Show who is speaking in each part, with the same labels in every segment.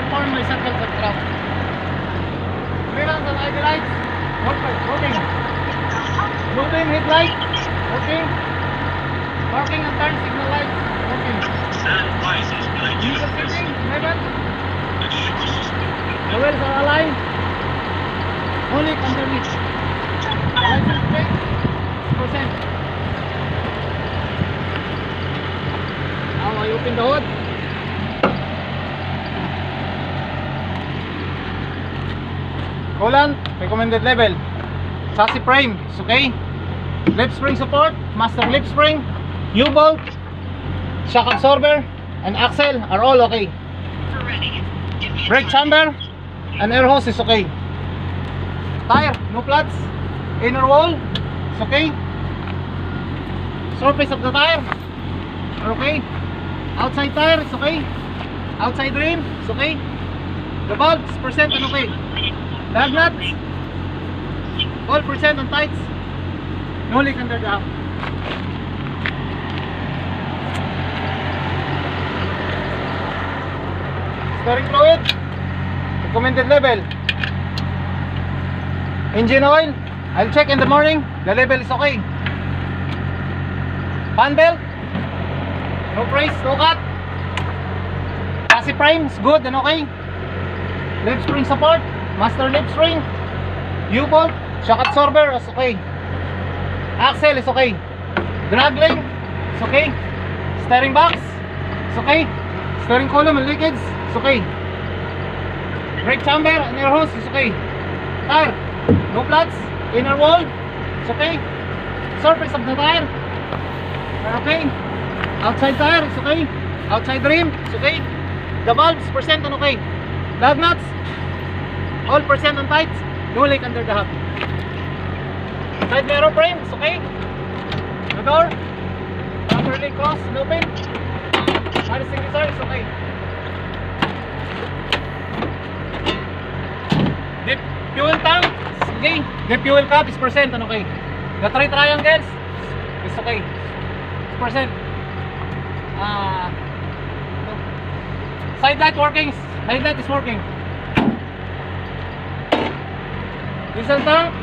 Speaker 1: platform, may circle sa ground. Clearance on ID lights. Working. Blue beam headlight. Working. Parking and turn signal lights. Working. Vehicle sitting. Level. The wheels are aligned. Only underneath. The license plate. Percent. Now I open the hood. Coolant, recommended level. Chassis frame, it's okay. Lip spring support, master lip spring, U-bolt, shock absorber, and axle are all okay. Brake chamber and air hose is okay. Tire, no flats. Inner wall, it's okay. Surface of the tire are okay. Outside tire, it's okay. Outside rim, it's okay. The valves, percent and okay. Lug nuts, all percent and tights. No leak under the hood. Steering fluid, recommended level. Engine oil, I'll check in the morning. The level is okay. Fan belt, no brace, no cut. Chassis frame is good and okay. Lip spring support, master lip spring, U-bolt, shock absorber is okay. Axle is okay. Drag link is okay. Steering box is okay. Steering column and liquids is okay. Brake chamber and air hose is okay. Tire, no flats. Inner wall is okay. Surface of the tire are okay. Outside tire is okay. Outside rim is okay. The valves percent and okay. Lug nuts, all percent and tights. No leak under the hood. Side mirror frame is okay. The door properly closed and open. Fire extinguisher is okay. The fuel tank is okay. The fuel cap is percent and okay. The three triangles is okay. It's percent. Side light working. Side light is working. Diesel tank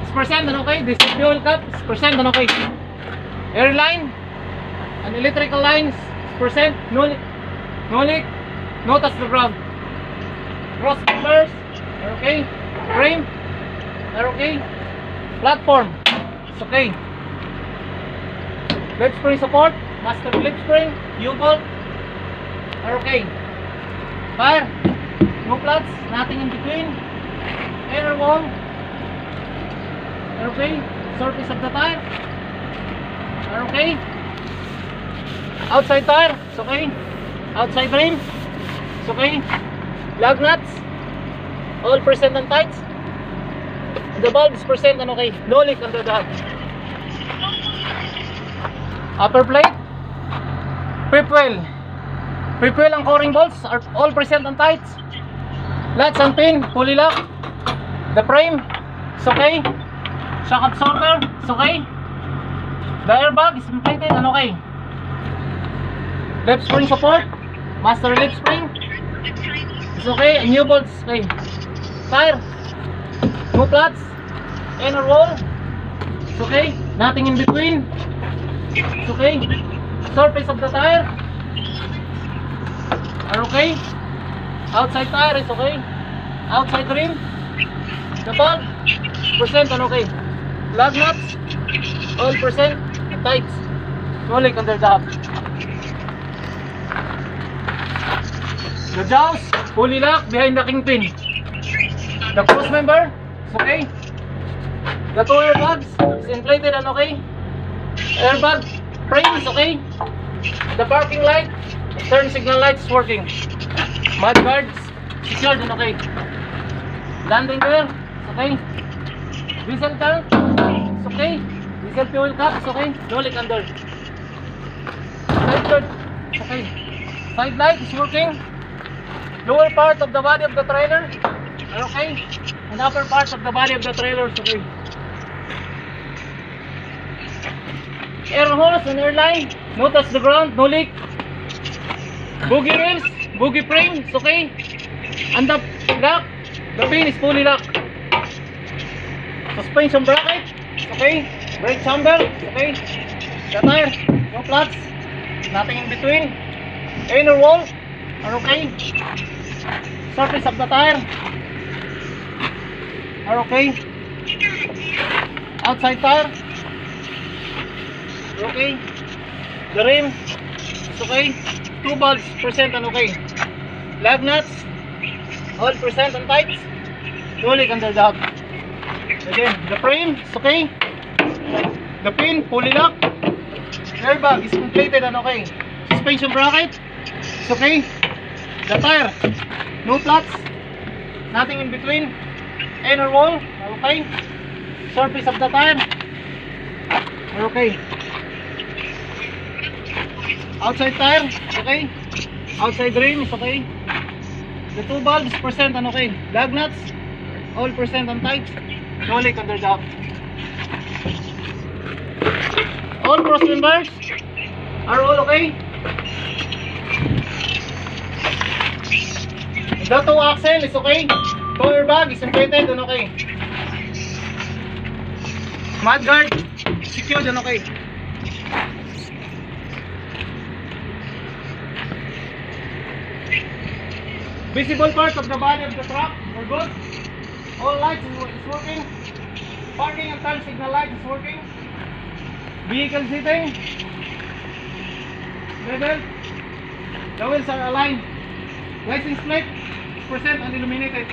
Speaker 1: is percent and okay. This fuel cap is percent and okay. Air line and electrical lines is percent. No leak. No touch the ground. Cross members are okay. Frame are okay. Platform is okay. Lip spring support, master lip spring, U-bolt are okay. Tire, no flats, nothing in between. Inner wall are okay. Surface of the tire are okay. Outside tire is okay. Outside rim is okay. Lug nuts, all percent and tights. The valve is percent and okay. No leak under the hood. Upper plate, fifth wheel. Fifth wheel and coring bolts are all percent and tights. Latch and pin, fully locked. The frame is okay. Shock absorber is okay. The airbag is inflated and okay. Lip spring support, master lip spring is okay, and U-bolt is okay. Tire, no flats. Inner wall is okay, nothing in between. It's okay. Surface of the tire are okay. Outside tire is okay. Outside rim, the valve percent and okay. Lug nuts, all percent and tights. No leak under the hood. The jaws fully locked behind the kingpin. The cross member is okay. The two airbags is inflated and okay. Airbag frame is okay. The parking light, turn signal light is working. Mud guards secured and okay. Landing gear is okay. Diesel tank is okay. Diesel fuel cap is okay. No leak under. Side load is okay. Side light is working. Lower part of the body of the trailer are okay. And upper part of the body of the trailer is okay. Air hose and air line, no touch the ground, no leak. Boogie wheels, boogie frame, it's okay. And the lock, the pin is fully locked. Suspension bracket, it's okay. Brake chamber, it's okay. The tire, no flats, nothing in between. Inner wall are okay. Surface of the tire are okay. Outside tire are okay. The rim is okay. Two bulbs present and okay. Lug nuts all present and tight. Solid under the hub. Again, the frame is okay. The pin fully locked. Airbag is completed and okay. Suspension bracket is okay. The tire no flats, nothing in between. Inner wall are okay. Surface of the tire are okay. Outside tire is okay. Outside rim is okay. The two bulbs present and okay. Lug nuts all present and tight. No leak under the hub. All cross members are all okay. The two axle is okay. Two airbag is inflated and okay. Mudguard secured and okay. Visible part of the body of the truck are good. All lights is working. Parking and turn signal light is working. Vehicle seating. Level. The wheels are aligned. License plate is present and illuminated.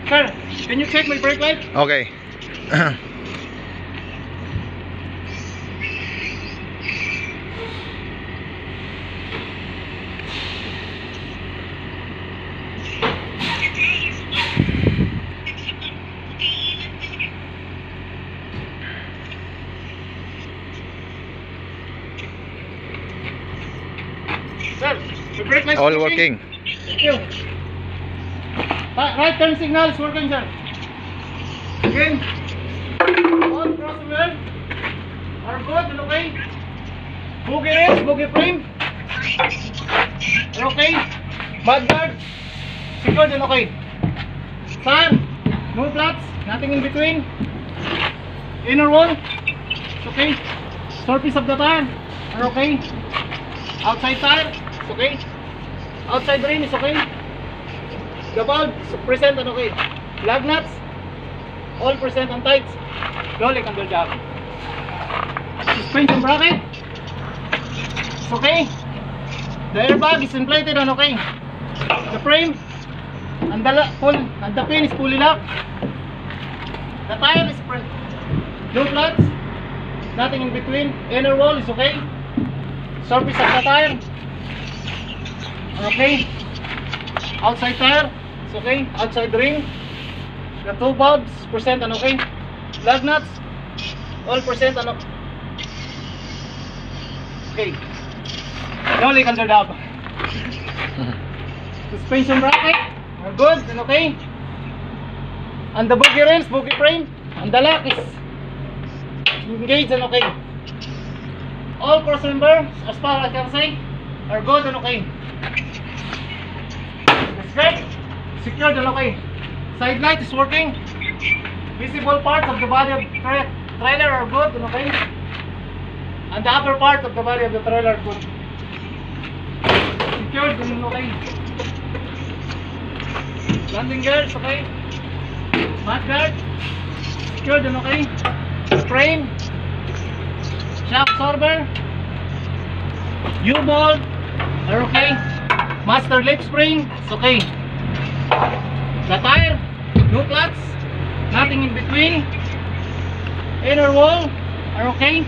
Speaker 1: Sir, can you check my brake light?
Speaker 2: Okay.
Speaker 1: Sir, the brake light is
Speaker 2: All working.
Speaker 1: Thank you. Right turn signal is working, sir. Again, all crossover are good and okay. Boogie rails, boogie frame are okay. Mudguard secured and okay. Tire, no flats, nothing in between. Inner wall is okay. Surface of the tire are okay. Outside tire is okay. Outside rim is okay. The bulb is present and okay. Lug nuts all present and tight. No leak under the hub. Suspension bracket is okay. The airbag is inflated and okay. The frame and the pin is fully locked. The tire is no flats, nothing in between. Inner wall is okay. Surface of the tire are okay. Outside tire is okay. Outside ring. The two bulbs present and okay. Lug nuts all present and okay. No leak under the hub. Suspension bracket are good and okay. And the boogie rails, boogie frame, and the lock is engaged and okay. All cross members, as far as I can say, are good and okay. The skirt secured and okay. Side light is working. Visible parts of the body of the trailer are good and okay. And the upper part of the body of the trailer are good. Secured and okay. Landing gears okay. Mudguard secured and okay. Frame, shock absorber, U-bolt are okay. Master lip spring is okay. The tire, no flats, nothing in between. Inner wall are okay.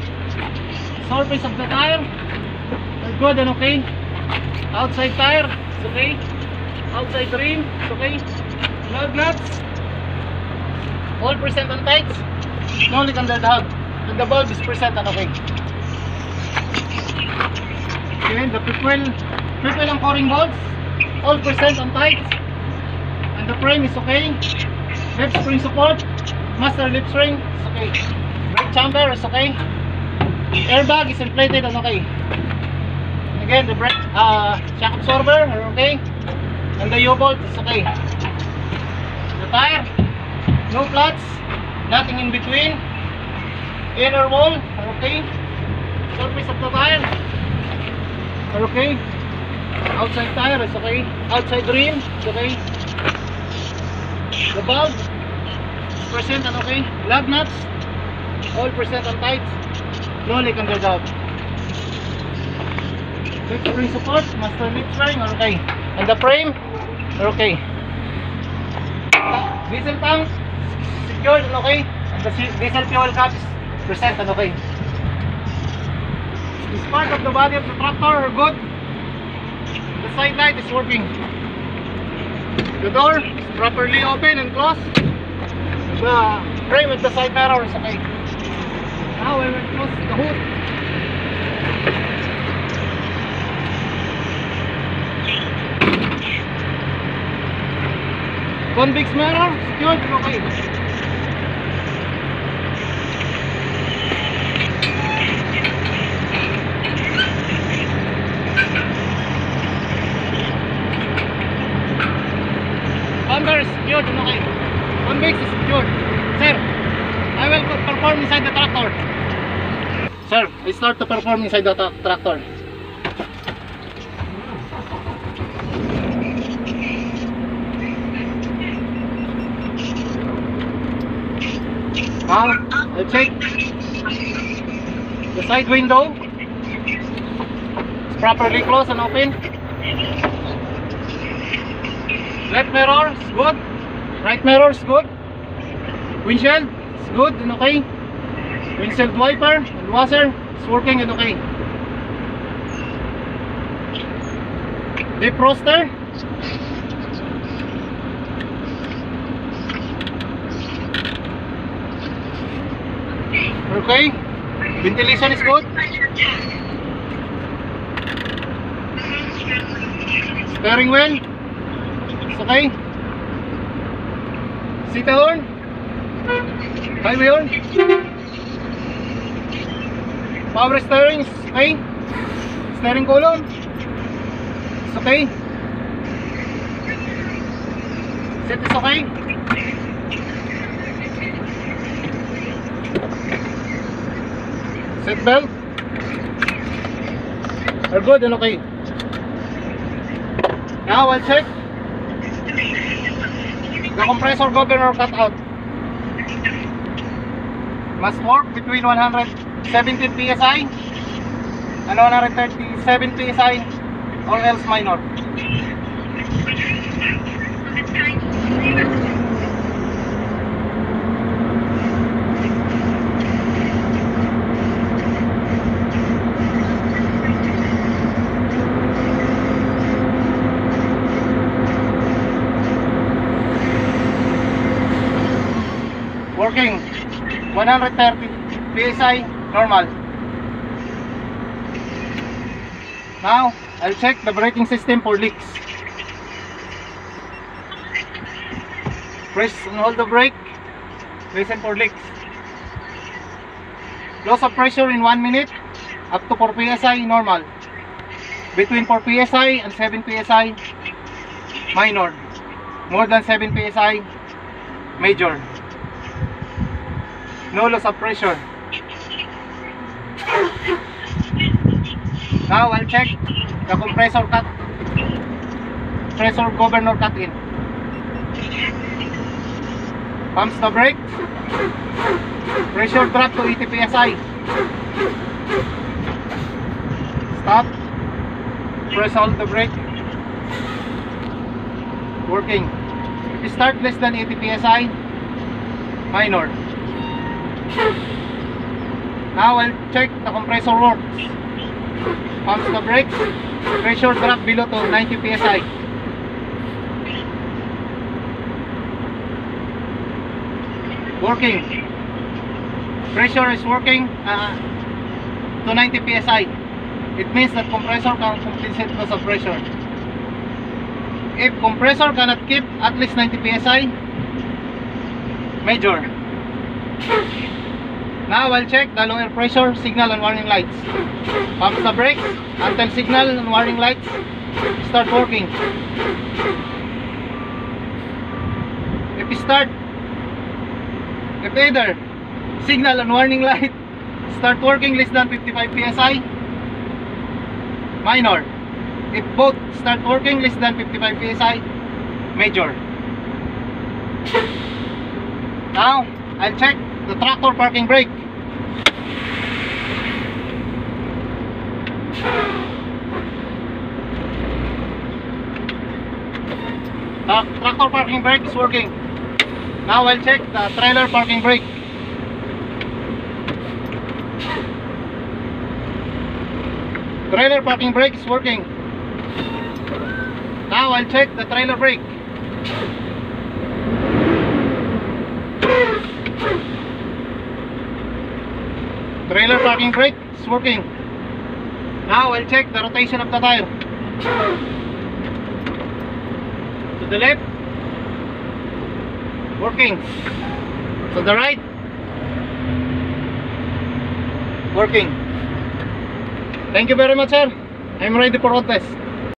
Speaker 1: Surface of the tire are good and okay. Outside tire is okay. Outside rim is okay. Lug nuts all present and tight. No leak under the hub. And the bulb is present and okay. Okay, the triple and coring bulbs all present and tight. And the frame is okay. Lip spring support, master lip spring is okay. Brake chamber is okay. Airbag is inflated and okay. And again, the brake shock absorber are okay. And the U-bolt is okay. The tire, no flats, nothing in between. Inner wall, okay. Surface of the tire, okay. Outside tire is okay. Outside rim is okay. The valve is present and okay. Lug nuts, all present and tight. No leak under the hood. Lift spring support, master lift spring, okay. And the frame, okay. Diesel tank, secured and okay. And the diesel fuel cap is present and okay. This part of the body of the tractor are good. The side light is working. The door is properly open and closed. The frame with the side mirror is okay. Now we will close the hood. Convex mirror, secured and okay. Bumper is secured and okay. Convex is secured. Sir, I will perform inside the tractor. Sir, I start to perform inside the tractor. Now, I'll check the side window. It's properly closed and open. Left mirror is good. Right mirror is good. Windshield is good and okay. Windshield wiper and washer is working and okay. Defroster. Okay. Ventilation is good. Steering wheel. It's okay. Seat horn. Highway horn. Power steering is okay. Steering column. It's okay. Seat is okay. Seat belt. Are good and okay. Now I'll check the compressor governor cutout. Must work between 117 psi and 137 psi or else minor. Working 130 psi normal. Now I'll check the braking system for leaks. Press and hold the brake. Listen for leaks. Loss of pressure in 1 minute up to 4 psi normal. Between 4 psi and 7 psi minor. More than 7 psi major. No loss of pressure. Now I'll check the compressor governor cut in. Pumps the brake. Pressure drop to 80 psi. Stop. Press hold the brake. Working. If you start less than 80 psi, minor. Now I'll check the compressor works. Pumps the brakes. Pressure drop below to 90 psi. Working. Pressure is working to 90 psi. It means that compressor can compensate loss of pressure. If compressor cannot keep at least 90 psi, major. Now I'll check the lower pressure signal and warning lights. Pumps the brakes until signal and warning lights start working. If you start. If either signal and warning light start working less than 55 psi, minor. If both start working less than 55 psi, major. Now, I'll check the tractor parking brake. Tractor parking brake is working. Now I'll check the trailer parking brake. Trailer parking brake is working. Now I'll check the trailer brake. Trailer parking brake is working. Now I'll check the rotation of the tire. To the left, working. To the right, working. Thank you very much, sir. I'm ready for road test.